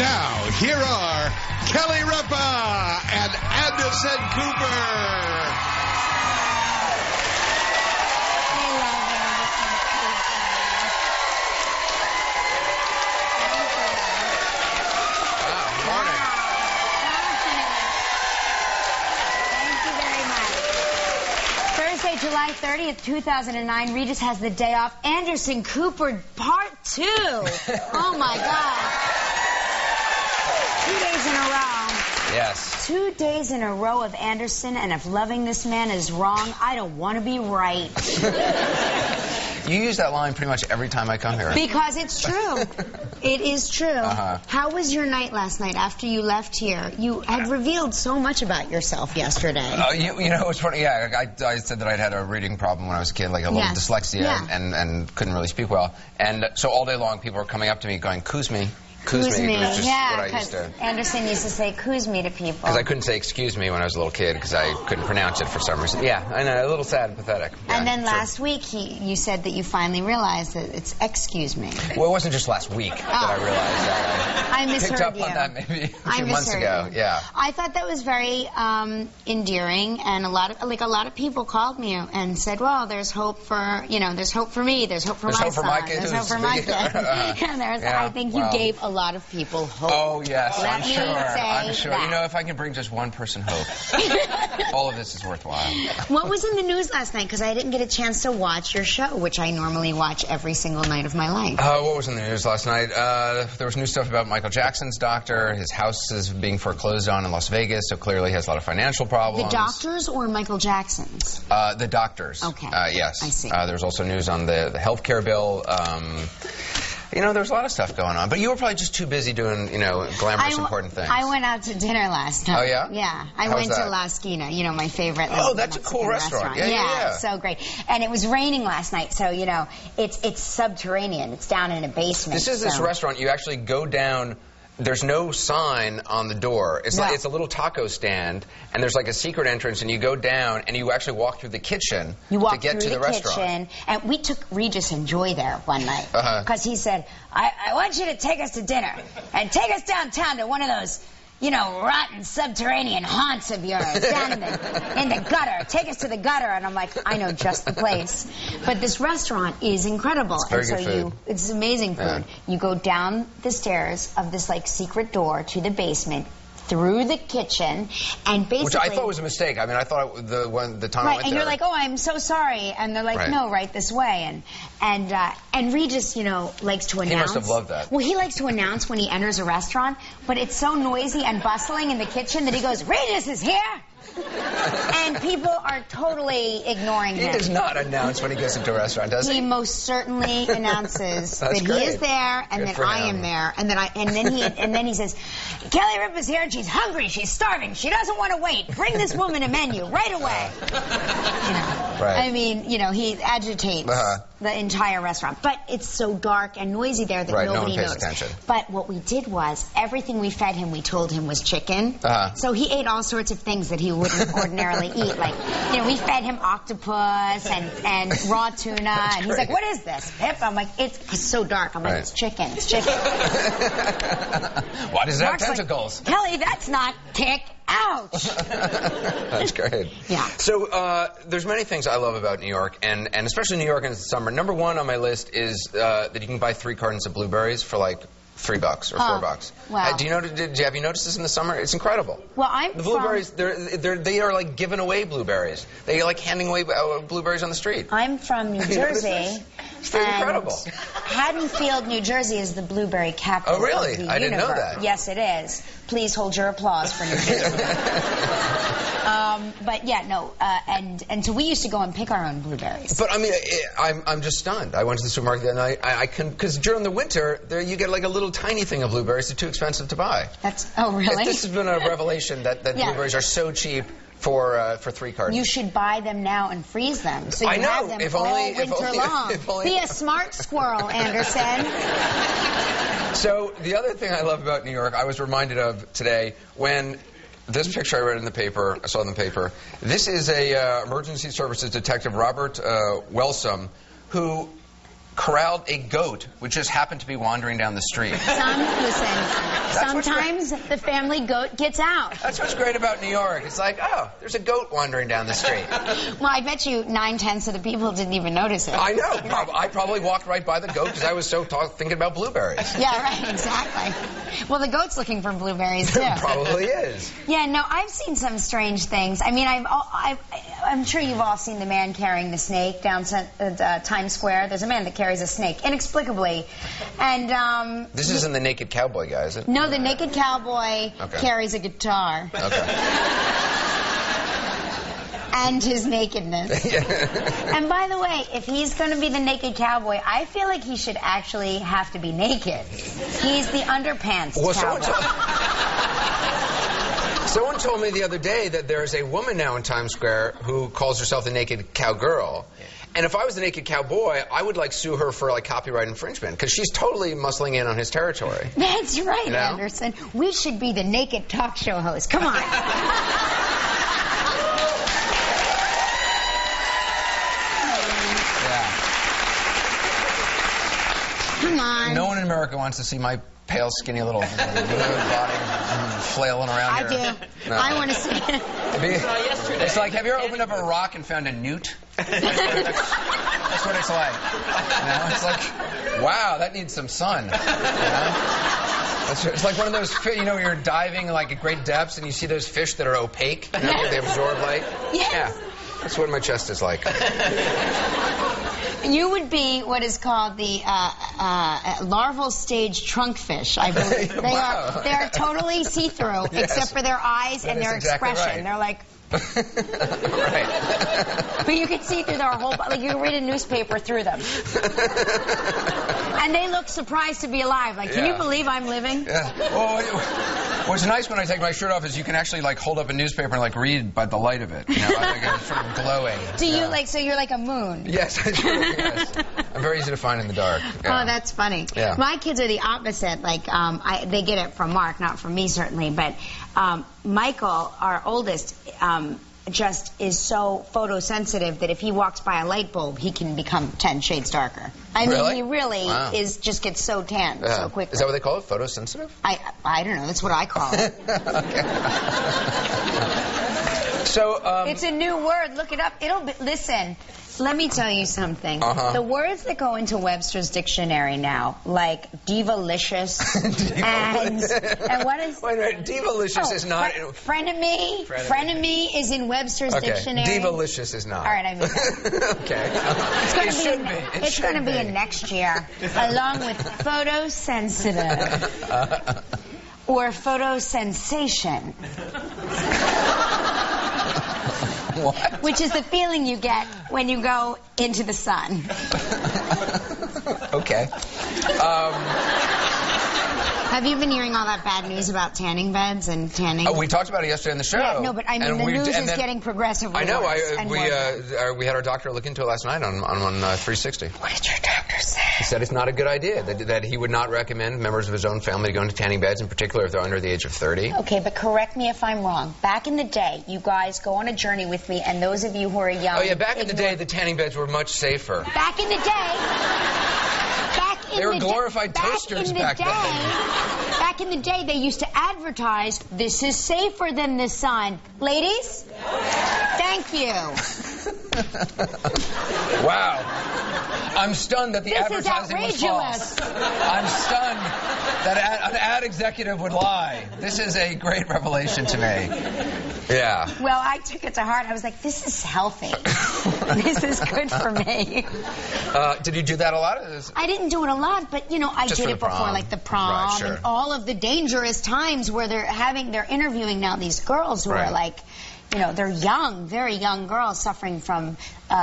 Now, here are Kelly Ripa and Anderson Cooper. July 30th, 2009, Regis has the day off. Anderson Cooper, part 2. Oh, my God. 2 days in a row. Yes. 2 days in a row of Anderson, and if loving this man is wrong, I don't want to be right. You use that line pretty much every time I come here. Because it's true. It is true. How was your night last night after you left here? You had revealed so much about yourself yesterday. You know, it's funny. Yeah, I said that I'd had a reading problem when I was a kid, like a little dyslexia, and couldn't really speak well. And so all day long, people were coming up to me going, "Coos me." Coos me. It was just what I used to. Anderson used to say "coos me" to people. Because I couldn't say "excuse me" when I was a little kid because I couldn't pronounce it for some reason. Yeah, I know, a little sad and pathetic. Yeah, and then last week, you said that you finally realized that it's "excuse me." Well, it wasn't just last week that I realized that. I misheard picked up you. on that maybe a few months ago. Yeah. I thought that was very endearing, and a lot of people called me and said, "Well, there's hope for there's hope for me, there's hope for my son, there's hope for my kid." I think you gave a lot of people hope. Oh, yes, I'm sure. You know, if I can bring just one person hope, all of this is worthwhile. What was in the news last night? Because I didn't get a chance to watch your show, which I normally watch every single night of my life. What was in the news last night? There was new stuff about Michael Jackson's doctor. His house is being foreclosed on in Las Vegas, so clearly he has a lot of financial problems. The doctors or Michael Jackson's? The doctors. Okay. Yes. I see. There's also news on the health care bill. You know, there's a lot of stuff going on. But you were probably just too busy doing, glamorous, important things. I went out to dinner last night. Oh, yeah? Yeah. I went to La Esquina, my favorite. Oh, that's a cool restaurant. Yeah. So great. And it was raining last night, so, it's subterranean. It's down in a basement. This is this restaurant. You actually go down. There's no sign on the door. It's like it's a little taco stand, and there's like a secret entrance, and you go down, and you actually walk through the kitchen to get to the restaurant. Kitchen, and we took Regis and Joy there one night because he said, I want you to take us to dinner and take us downtown to one of those rotten subterranean haunts of yours down in the gutter. Take us to the gutter. And I'm like, I know just the place. But this restaurant is incredible. It's very good food. It's amazing food. You go down the stairs of this secret door to the basement, through the kitchen, and basically... Which I thought was a mistake. I mean, I thought the time I went there... and you're like, oh, I'm so sorry. And they're like, no, right this way. And Regis, likes to announce... He must have loved that. Well, he likes to announce when he enters a restaurant, but it's so noisy and bustling in the kitchen that he goes, Regis is here! And people are totally ignoring him. He does not announce when he goes into a restaurant, does he? He most certainly announces that he is there, and that I am there, and then he says, Kelly Ripa's here, and she's hungry, she's starving, she doesn't want to wait. Bring this woman a menu right away. I mean, he agitates the entire restaurant, but it's so dark and noisy there that nobody pays knows. Attention. But what we did was everything we fed him, we told him was chicken. So he ate all sorts of things that he wouldn't ordinarily eat. Like, we fed him octopus and raw tuna. That's and he's like, what is this? Pip? I'm like, it's so dark. I'm like, it's chicken. It's chicken. Why does it have tentacles? Like, Kelly, that's not tick. Ouch. That's great. Yeah. So there's many things I love about New York, and especially New York in the summer. Number one on my list is that you can buy 3 cartons of blueberries for like $3 or $4. Wow. Have you noticed this in the summer? It's incredible. Well, the blueberries, they are like giving away blueberries. They are like handing away blueberries on the street. I'm from New Jersey. It's incredible. Haddonfield, New Jersey is the blueberry capital. Oh, really? Of the I didn't know universe. that. Yes, it is. Please hold your applause for New Jersey. But yeah, no, and so we used to go and pick our own blueberries. But I mean, I'm just stunned. I went to the supermarket that night. Because during the winter, you get like a little tiny thing of blueberries. They're too expensive to buy. Oh, really? This has been a revelation that blueberries are so cheap for 3 cartons. You should buy them now and freeze them, so you have them all winter long. Be a smart squirrel, Anderson. So the other thing I love about New York, I was reminded of today when this picture I read in the paper, I saw in the paper. This is a emergency services detective, Robert Welsum, who corralled a goat which just happened to be wandering down the street. Sometimes the family goat gets out. That's what's great about New York. It's like, oh, there's a goat wandering down the street. Well, I bet you 9/10 of the people didn't even notice it. I know. I probably walked right by the goat because I was so thinking about blueberries. Yeah, right, exactly. Well, the goat's looking for blueberries, too. Probably is. Yeah, no, I've seen some strange things. I mean, I'm sure you've all seen the man carrying the snake down Times Square. There's a man that carries a snake, inexplicably. And this isn't the naked cowboy guy, is it? No, the naked cowboy carries a guitar. Okay. And his nakedness. And by the way, if he's going to be the naked cowboy, I feel like he should actually have to be naked. He's the underpants cowboy. Someone told me the other day that there's a woman now in Times Square who calls herself the naked cowgirl. And if I was the naked cowboy, I would sue her for copyright infringement because she's totally muscling in on his territory. That's right, you know? Anderson. We should be the naked talk show host. Come on. Come on. No one in America wants to see my pale, skinny little body flailing around here. I do. No. I want to see it. It's like, have you ever opened up a rock and found a newt? That's what it's like. You know? It's like, wow, that needs some sun. You know? It's like one of those, you're diving at great depths and you see those fish that are opaque. You know, they absorb light. Yes. Yeah. That's what my chest is like. You would be what is called the larval stage trunkfish, I believe. They are totally see-through, except for their eyes and their expression. Right. They're like... Right. But you can see through their whole body. You can read a newspaper through them. And they look surprised to be alive. Can you believe I'm living? Yeah. Well, what's nice when I take my shirt off is you can actually hold up a newspaper and read by the light of it. You know, it's sort of glowing. Do you so you're like a moon? Yes, I do. Yes. I'm very easy to find in the dark. Yeah. Oh, that's funny. Yeah. My kids are the opposite. They get it from Mark, not from me certainly, but Michael, our oldest, just is so photosensitive that if he walks by a light bulb, he can become 10 shades darker. I mean, he really just gets so tan so quickly. Is that what they call it? Photosensitive? I don't know. That's what I call it. Okay. So, it's a new word. Look it up. Listen. Let me tell you something. The words that go into Webster's dictionary now, like divalicious and what is... Wait, divalicious is not... Frenemy is in Webster's dictionary. Divalicious is not. All right, I mean that. Okay. It's going to be in next year, along with photosensitive or photosensation. What? Which is the feeling you get when you go into the sun. Okay. Have you been hearing all that bad news about tanning beds and tanning? We talked about it yesterday on the show. Yeah, no, but I mean, the news is getting progressively worse. I know. We had our doctor look into it last night on 360. What did your doctor say? He said it's not a good idea, that he would not recommend members of his own family to go into tanning beds, in particular if they're under the age of 30. Okay, but correct me if I'm wrong. Back in the day, you guys go on a journey with me, and those of you who are young... Oh, yeah, back in the day, the tanning beds were much safer. Back in the day... They were glorified toasters back then. Back in the day, they used to advertise, this is safer than the sun. Ladies? Thank you. Wow. I'm stunned that the advertising was false. I'm stunned that an ad executive would lie. This is a great revelation to me. Yeah. Well, I took it to heart. I was like, this is healthy. This is good for me. Did you do that a lot? I didn't do it a lot, but, I did it before, like the prom, right, sure. and all of the dangerous times where they're interviewing now these girls who are like, they're young, very young girls suffering from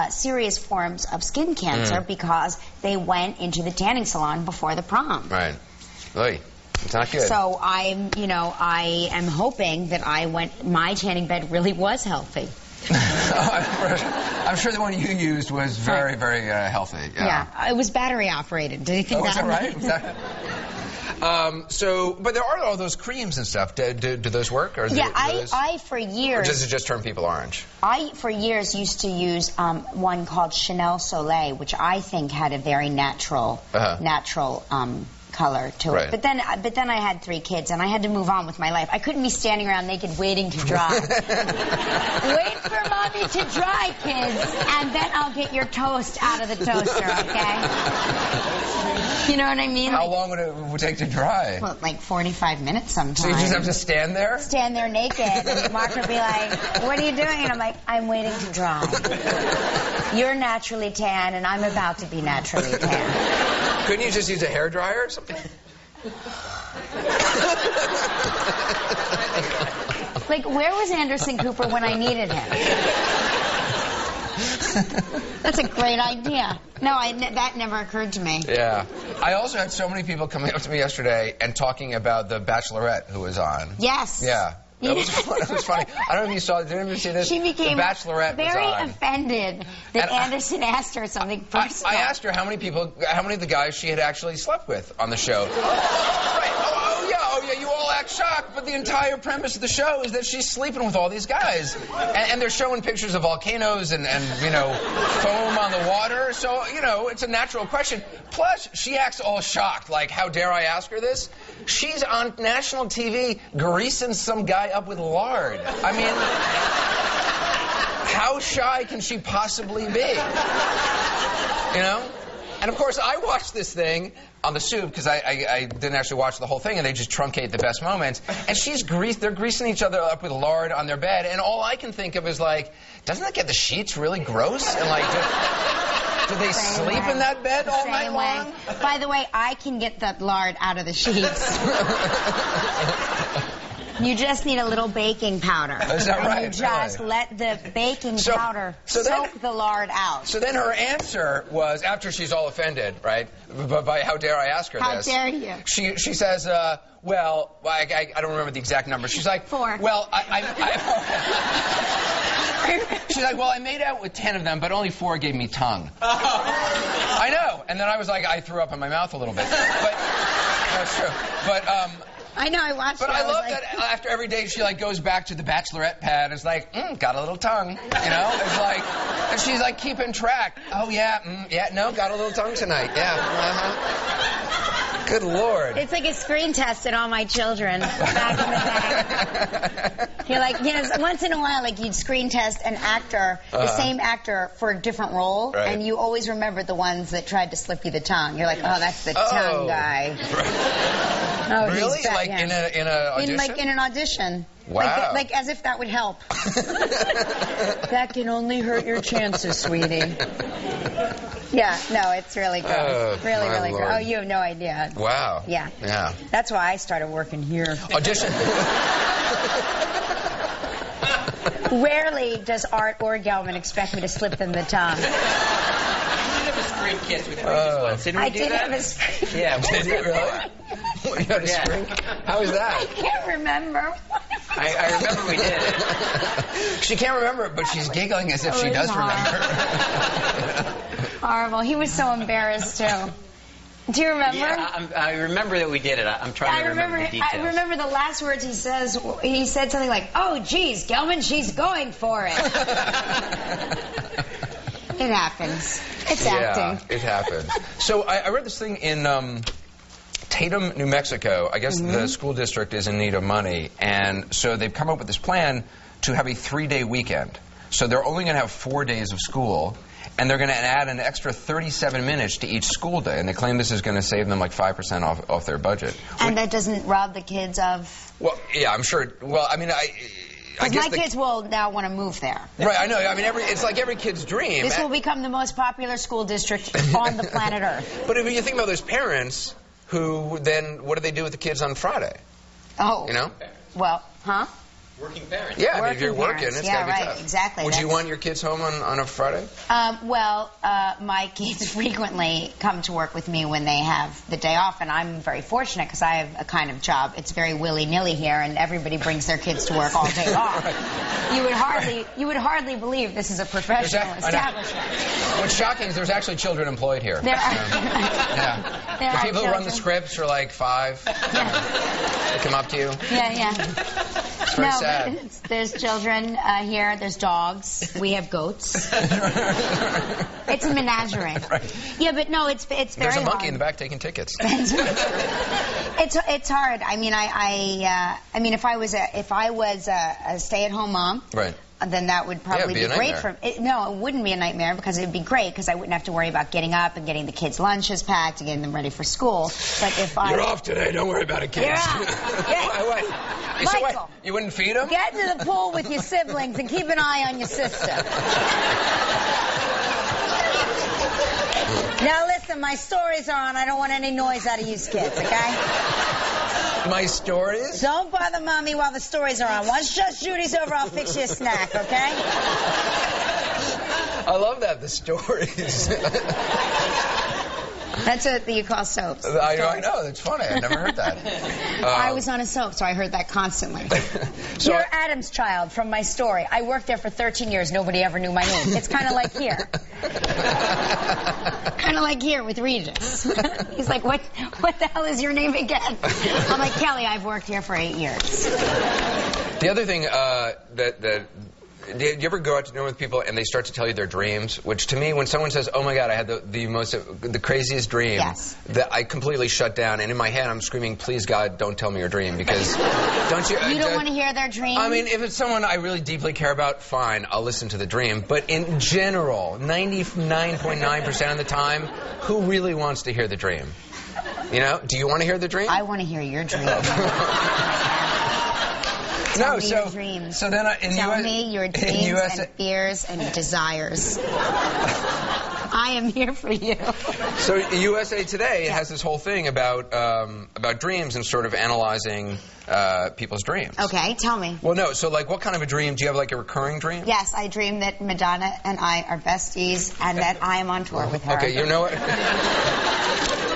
serious forms of skin cancer because they went into the tanning salon before the prom. Right. Oy. It's not good. So I am hoping that my tanning bed really was healthy. I'm sure the one you used was very, very healthy. Yeah, it was battery operated. Do you think was that right? But there are all those creams and stuff. Do those work? Or I for years. Or does it just turn people orange? I for years used to use one called Chanel Soleil, which I think had a very natural color to it. But then I had 3 kids and I had to move on with my life. I couldn't be standing around naked waiting to dry. Wait for mommy to dry, kids, and then I'll get your toast out of the toaster, okay? You know what I mean? How long would it take to dry? Well, like 45 minutes sometimes. So you just have to stand there? Stand there naked, and Mark would be like, what are you doing? And I'm like, I'm waiting to dry. You're naturally tan, and I'm about to be naturally tan. Couldn't you just use a hairdryer or something? Like, where was Anderson Cooper when I needed him? That's a great idea. No, that never occurred to me. Yeah. I also had so many people coming up to me yesterday and talking about the Bachelorette who was on. Yes. Yeah. That was funny. I don't know if you saw it. Did anybody see this? She became the Bachelorette very was on. offended that Anderson asked her something personal. I asked her how many of the guys she had actually slept with on the show. Oh yeah, you all act shocked, but the entire premise of the show is that she's sleeping with all these guys. And they're showing pictures of volcanoes and foam on the water, so, it's a natural question. Plus, she acts all shocked, like, how dare I ask her this? She's on national TV greasing some guy up with lard. I mean, how shy can she possibly be? And, of course, I watched this thing on the Soup because I didn't actually watch the whole thing, and they just truncate the best moments. And they're greasing each other up with lard on their bed, and all I can think of is, like, doesn't that get the sheets really gross? And, like, do they sleep in that bed all night long? By the way, I can get that lard out of the sheets. You just need a little baking powder. Is that right? And you just let the baking powder soak the lard out. So then her answer was, after she's all offended, right, by how dare I ask her this? How dare you? She says, I don't remember the exact number. She's like, 4. Well, she's like, well, I made out with 10 of them, but only 4 gave me tongue. I know. And then I was like, I threw up in my mouth a little bit. But that's true. But I know, I watched it. But I love that after every day she goes back to the Bachelorette pad and is like, got a little tongue, It's like, and she's like keeping track. Oh yeah, no, got a little tongue tonight. Yeah, Good Lord. It's like a screen test at all my children back in the day. You're like, once in a while, you'd screen test an actor, the same actor for a different role, and you always remember the ones that tried to slip you the tongue. You're like, oh, that's the tongue guy. Oh, really? Like in an audition? In an audition. Wow. Like as if that would help. That can only hurt your chances, sweetie. Yeah, no, it's really gross. Really gross. Oh, you have no idea. Wow. Yeah. Yeah. That's why I started working here. Audition. Rarely does Art or Gelman expect me to slip them the tongue. Screen kiss with once. Didn't we do that? I did have a screen. Yeah, did you really? You had a screen? How was that? I can't remember. I remember we did it. She can't remember it, but she's giggling as if she does remember. Horrible. He was so embarrassed, too. Do you remember? Yeah, I remember that we did it. I'm trying to remember the details. I remember the last words he says. He said something like, oh, geez, Gelman, she's going for it. It happens. It's acting. Yeah, it happens. So I read this thing in Tatum, New Mexico. I guess the school district is in need of money, and so they've come up with this plan to have a 3-day weekend. So they're only going to have 4 days of school, and they're going to add an extra 37 minutes to each school day, and they claim this is going to save them like 5% off their budget. And that doesn't rob the kids of... Well, yeah, I'm sure. Well, I mean, because my kids will now want to move there. Right, I know. I mean, it's like every kid's dream. This will become the most popular school district on the planet Earth. But if you think about those parents who then, what do they do with the kids on Friday? Oh. You know? Well, huh? working parents. Yeah, I mean, if you're working, parents. it's gotta be tough. Exactly. Would you want your kids home on a Friday? Well, my kids frequently come to work with me when they have the day off, and I'm very fortunate because I have a kind of job. It's very willy-nilly here, and everybody brings their kids to work all day long. Right. You would hardly believe this is a professional establishment. What's shocking is there's actually children employed here. There are. Yeah. The people who run the scripts are like 5. Yeah. They come up to you. Yeah. It's very sad. There's children here. There's dogs. We have goats. It's a menagerie. Right. Yeah, but no, it's very hard. There's a monkey in the back taking tickets. It's hard. I mean, I mean, if I was a stay-at-home mom, right, then that would probably be great for me. No, it wouldn't be a nightmare because it would be great because I wouldn't have to worry about getting up and getting the kids' lunches packed and getting them ready for school. But if You're off today. Don't worry about it, kids. You're out. Wait. Michael, you wouldn't feed them? Get into the pool with your siblings and keep an eye on your sister. Now listen, my stories are on. I don't want any noise out of you kids, okay? My stories? Don't bother Mommy while the stories are on. Once Judge Judy's over, I'll fix you a snack, okay? I love that, the stories. That's what you call soaps. I know. That's funny. I never heard that. I was on a soap, so I heard that constantly. So you're Adam's child from my story. I worked there for 13 years. Nobody ever knew my name. It's kind of like here. Kind of like here with Regis. He's like, what the hell is your name again? I'm like, Kelly, I've worked here for 8 years. The other thing do you ever go out to dinner with people and they start to tell you their dreams? Which to me, when someone says, "Oh my God, I had the craziest dream," that I completely shut down, and in my head I'm screaming, "Please God, don't tell me your dream," because don't you? You don't want to hear their dream. I mean, if it's someone I really deeply care about, fine, I'll listen to the dream. But in general, 99.9% of the time, who really wants to hear the dream? You know? Do you want to hear the dream? I want to hear your dream. No, so then tell me your dreams and fears and desires. I am here for you. So USA Today has this whole thing about dreams and sort of analyzing people's dreams. Okay, tell me. Well, no. So, like, what kind of a dream? Do you have like a recurring dream? Yes, I dream that Madonna and I are besties and that I am on tour with her. Okay, you know what?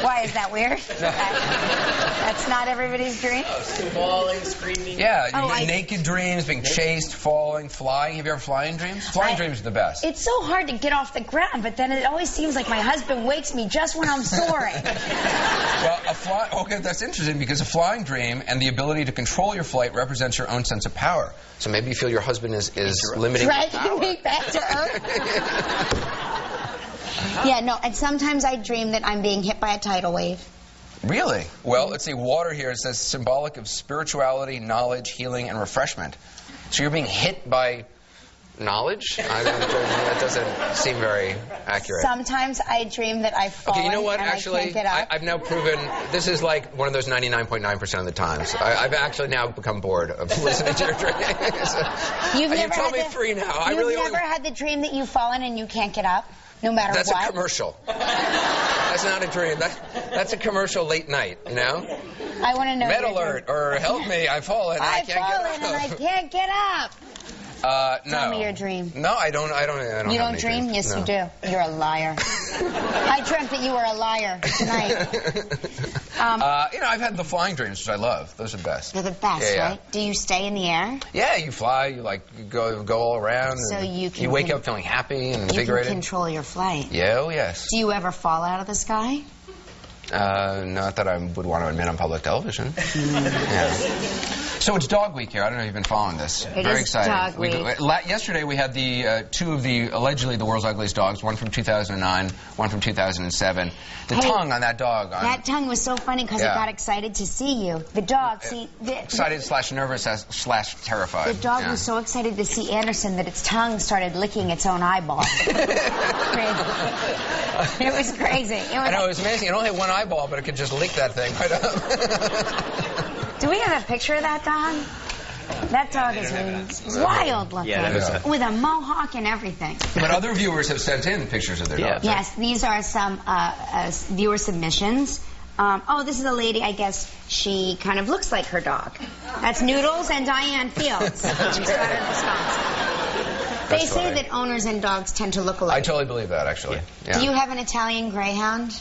Why, is that weird? That's not everybody's dream? Falling, screaming. Yeah, naked dreams, being chased, falling, flying. Have you ever flying dreams? Flying dreams are the best. It's so hard to get off the ground, but then it always seems like my husband wakes me just when I'm soaring. Well, okay, that's interesting because a flying dream and the ability to control your flight represents your own sense of power. So maybe you feel your husband is limiting your power. Dragging me back to Earth. Yeah, no, and sometimes I dream that I'm being hit by a tidal wave. Really? Well, let's see, water here says symbolic of spirituality, knowledge, healing, and refreshment. So you're being hit by knowledge? That doesn't seem very accurate. Sometimes I dream that I've fallen. Okay, you know what? And actually, I can't get up. I've now proven this is like one of those 99.9% of the times. I've actually now become bored of listening to your dreams. You've told me 3 now. You've never had the dream that you've fallen and you can't get up? No matter what? That's a commercial. That's not a dream. That's a commercial late night, you know? I want to know. Med alert, or help me, I've fallen and I can't get up. I've fallen and I can't get up. No. Tell me your dream. No, I don't. You don't dream? Dreams. Yes, no. you do. You're a liar. I dreamt that you were a liar tonight. I've had the flying dreams, which I love. Those are the best. They're the best, right? Do you stay in the air? Yeah, you fly. You go all around. So you wake up feeling happy and invigorated. You can control your flight. Yeah, oh yes. Do you ever fall out of the sky? Not that I would want to admit on public television. Yeah. So it's Dog Week here. I don't know if you've been following this. Very exciting. Dog Week. Yesterday we had the 2 of the allegedly the world's ugliest dogs. One from 2009, one from 2007. The tongue on that dog. That tongue was so funny because it got excited to see you. The dog, excited / nervous / terrified. The dog was so excited to see Anderson that its tongue started licking its own eyeball. It was crazy. I know, it was amazing. It only had one eyeball, but it could just lick that thing right up. Do we have a picture of that dog? That dog is wild looking. Yeah, with a mohawk and everything. But other viewers have sent in pictures of their dogs. Yes, these are some viewer submissions. Oh, this is a lady, I guess she kind of looks like her dog. That's Noodles and Diane Fields from Scranton, Wisconsin. They say that owners and dogs tend to look alike. I totally believe that, actually. Yeah. Do you have an Italian Greyhound?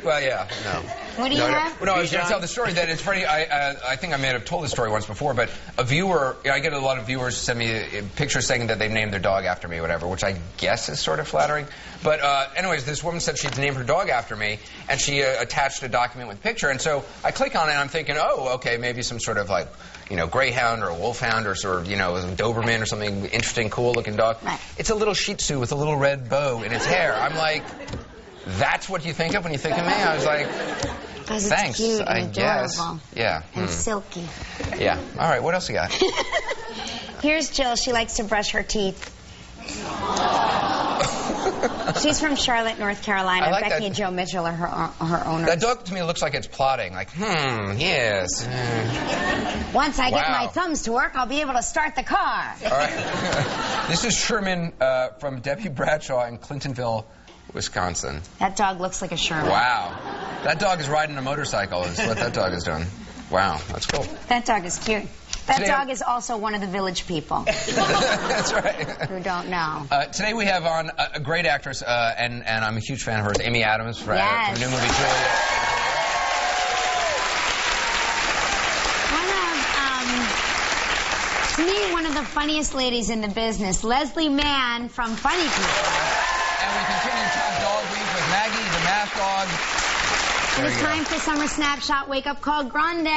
Well, yeah, no. What do you have? No, I was going to tell the story that it's funny. I think I may have told this story once before, but a viewer, I get a lot of viewers send me pictures saying that they've named their dog after me or whatever, which I guess is sort of flattering. But anyways, this woman said she'd named her dog after me, and she attached a document with a picture. And so I click on it, and I'm thinking, oh, okay, maybe some sort of like, Greyhound or a Wolfhound or sort of, a Doberman or something interesting, cool-looking dog. Right. It's a little Shih Tzu with a little red bow in its hair. I'm like, that's what you think of when you think of me? I was like, thanks, it's cute and I adorable. guess. Yeah. And silky. Yeah. All right, what else you got? Here's Jill. She likes to brush her teeth. She's from Charlotte, North Carolina. I like Becky that. and Joe Mitchell are her owners. That dog to me looks like it's plotting. Like, yes. Once I get my thumbs to work, I'll be able to start the car. All right. This is Sherman from Debbie Bradshaw in Clintonville, Wisconsin. That dog looks like a Sherman. Wow. That dog is riding a motorcycle is what that dog is doing. Wow, that's cool. That dog is cute. That dog is also one of the Village People. That's right. Who don't know. Today we have on a great actress, and I'm a huge fan of hers, Amy Adams, from the new movie Julia. To me, one of the funniest ladies in the business, Leslie Mann from Funny People. And we continue Top Dog Week with Maggie, the math dog. It is time for Summer Snapshot Wake Up Call Grande.